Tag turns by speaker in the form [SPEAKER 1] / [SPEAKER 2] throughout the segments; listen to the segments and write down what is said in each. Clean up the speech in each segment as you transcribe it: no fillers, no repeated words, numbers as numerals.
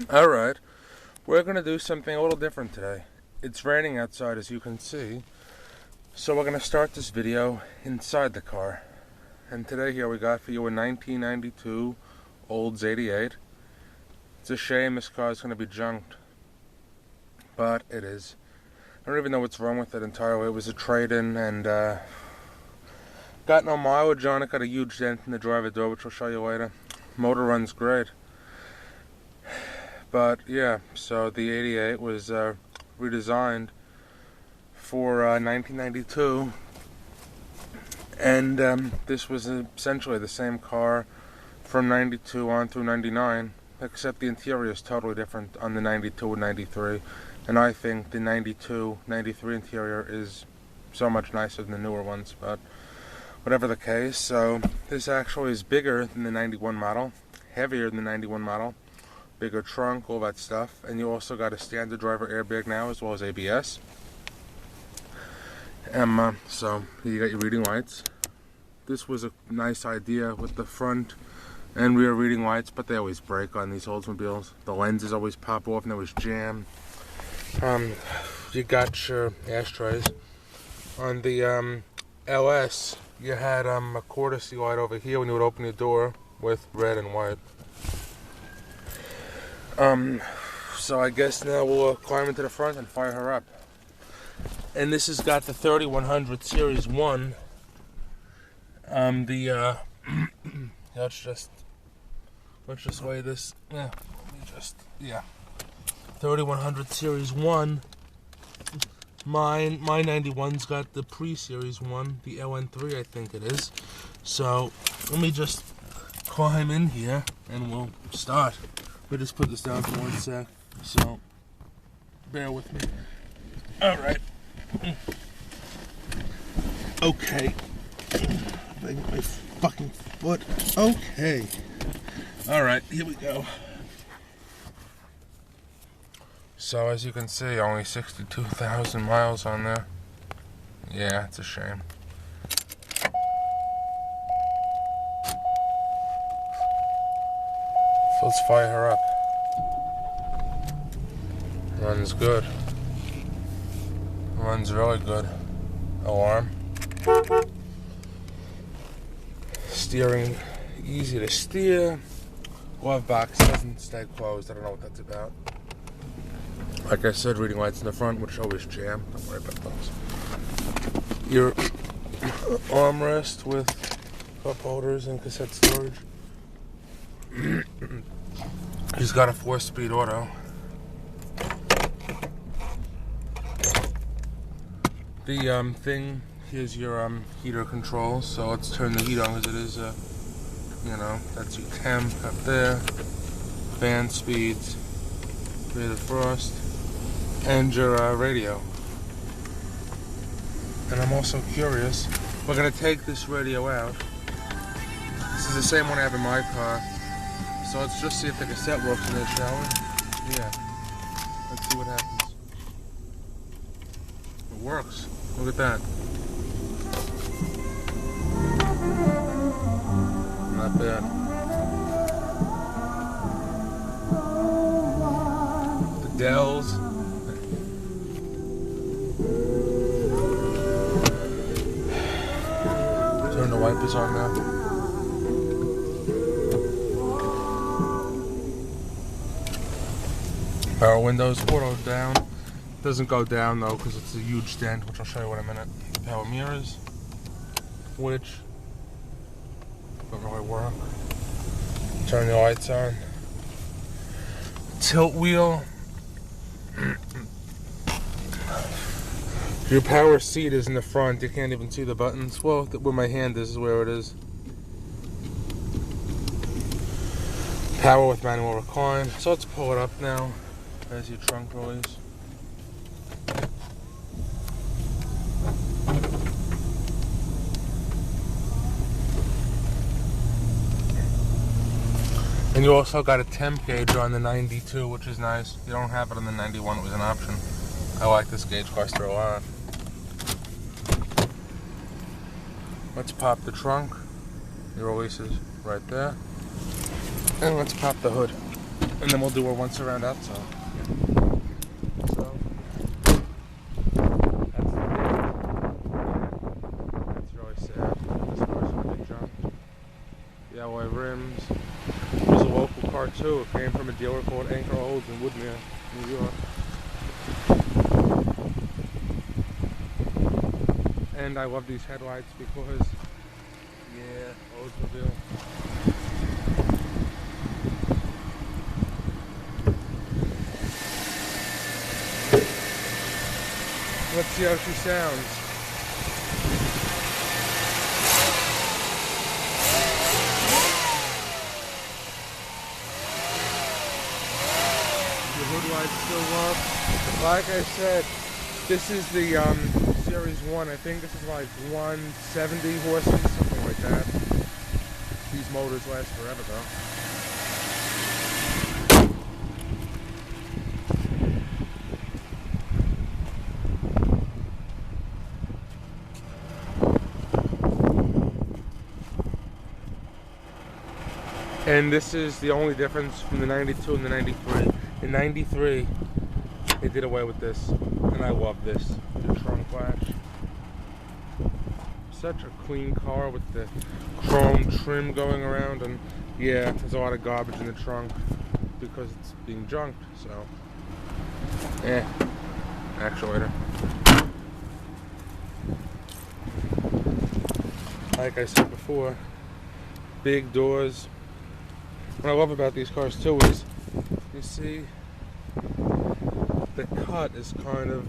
[SPEAKER 1] Alright, we're going to do something a little different today. It's raining outside, as you can see, so we're going to start this video inside the car. And today here we got for you a 1992 Olds 88. It's a shame this car is going to be junked, but it is. I don't even know what's wrong with it entirely. It was a trade-in and got no mileage on it, got a huge dent in the driver door, which I'll show you later. Motor runs great. But yeah, so the 88 was redesigned for 1992, and this was essentially the same car from 92 on through 99, except the interior is totally different on the 92 and 93, and I think the 92, 93 interior is so much nicer than the newer ones, but whatever the case. So this actually is bigger than the 91 model, heavier than the 91 model, bigger trunk, all that stuff, and you also got a standard driver airbag now as well as ABS. So you got your reading lights. This was a nice idea with the front and rear reading lights, but they always break on these Oldsmobiles. The lenses always pop off and they always jam. You got your ashtrays. On the LS, you had a courtesy light over here when you would open your door with red and white. So I guess now we'll climb into the front and fire her up. And this has got the 3100 Series 1. Let's just weigh this. Yeah, 3100 Series 1. My 91's got the pre-Series 1, the LN3 I think it is. So let me just climb in here and we'll start. We'll just put this down for one sec, so bear with me. Alright. Okay. If I get my fucking foot. Okay. Alright, here we go. So as you can see, only 62,000 miles on there. Yeah, it's a shame. So let's fire her up. Runs good. Runs really good. Alarm. Steering easy to steer. Glove box doesn't stay closed. I don't know what that's about. Like I said, reading lights in the front, which always jam. Don't worry about those. Your armrest with cup holders and cassette storage. He's got a 4-speed auto. The thing, here's your heater controls. So let's turn the heat on because it is that's your temp up there. Fan speeds, rate of frost, and your radio. And I'm also curious, we're gonna take this radio out. This is the same one I have in my car. So let's just see if the cassette works in there, shall we? Yeah. Let's see what happens. It works. Look at that. Not bad. The Dells. Turn the wipers on now. Power windows, auto down. Doesn't go down though because it's a huge dent, which I'll show you in a minute. Power mirrors, which don't really work. Turn the lights on. Tilt wheel. Your power seat is in the front. You can't even see the buttons. Well, where my hand is where it is. Power with manual recline. So let's pull it up now. There's your trunk release. And you also got a temp gauge on the 92, which is nice. You don't have it on the 91, it was an option. I like this gauge cluster a lot. Let's pop the trunk. The release is right there. And let's pop the hood. and then we'll do our once around outside. So that's the day. That's really sad. This car's gonna be junk. The alloy rims. It was a local car too. It came from a dealer called Anchor Olds in Woodmere, New York. And I love these headlights because, yeah, Oldsmobile. Let's see how she sounds. The hood lights still work. Like I said, this is the Series 1. I think this is like 170 horses, something like that. These motors last forever though. And this is the only difference from the 92 and the 93. In 93, they did away with this, and I love this. The trunk latch. Such a clean car with the chrome trim going around, and yeah, there's a lot of garbage in the trunk because it's being junked, so. Actuator. Like I said before, big doors. What I love about these cars too is, you see, the cut is kind of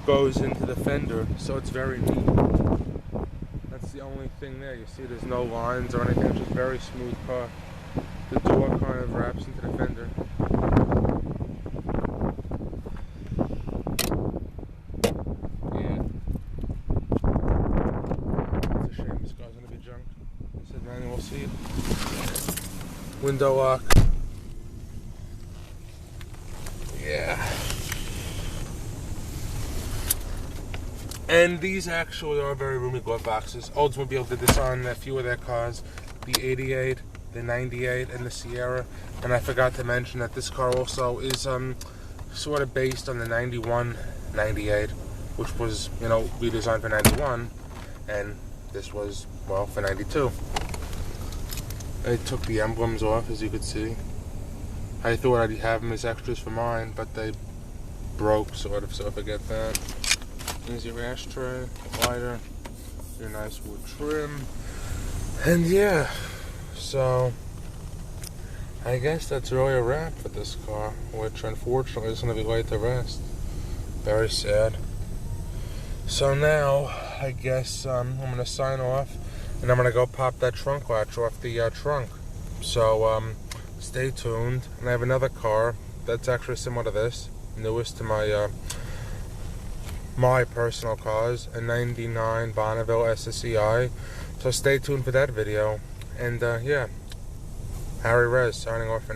[SPEAKER 1] goes into the fender, so it's very neat. That's the only thing there. You see, there's no lines or anything. It's just a very smooth car. The door kind of wraps into the fender. Yeah. It's a shame this car's gonna be junked. I said manual seat. Window lock. Yeah. And these actually are very roomy glove boxes. Oldsmobile did this on a few of their cars. The 88, the 98, and the Sierra. And I forgot to mention that this car also is sort of based on the 91, 98, which was, you know, redesigned for 91. And this was, well, for 92. I took the emblems off, as you could see. I thought I'd have them as extras for mine, but they broke, sort of, so forget that. There's your ashtray, lighter, your nice wood trim. And yeah, so I guess that's really a wrap for this car, which unfortunately is going to be laid to rest. Very sad. So now, I guess I'm going to sign off. And I'm going to go pop that trunk latch off the trunk. So, stay tuned. And I have another car that's actually similar to this. Newest to my my personal cars. A 99 Bonneville SSEI. So stay tuned for that video. And, yeah. Harry Rez signing off.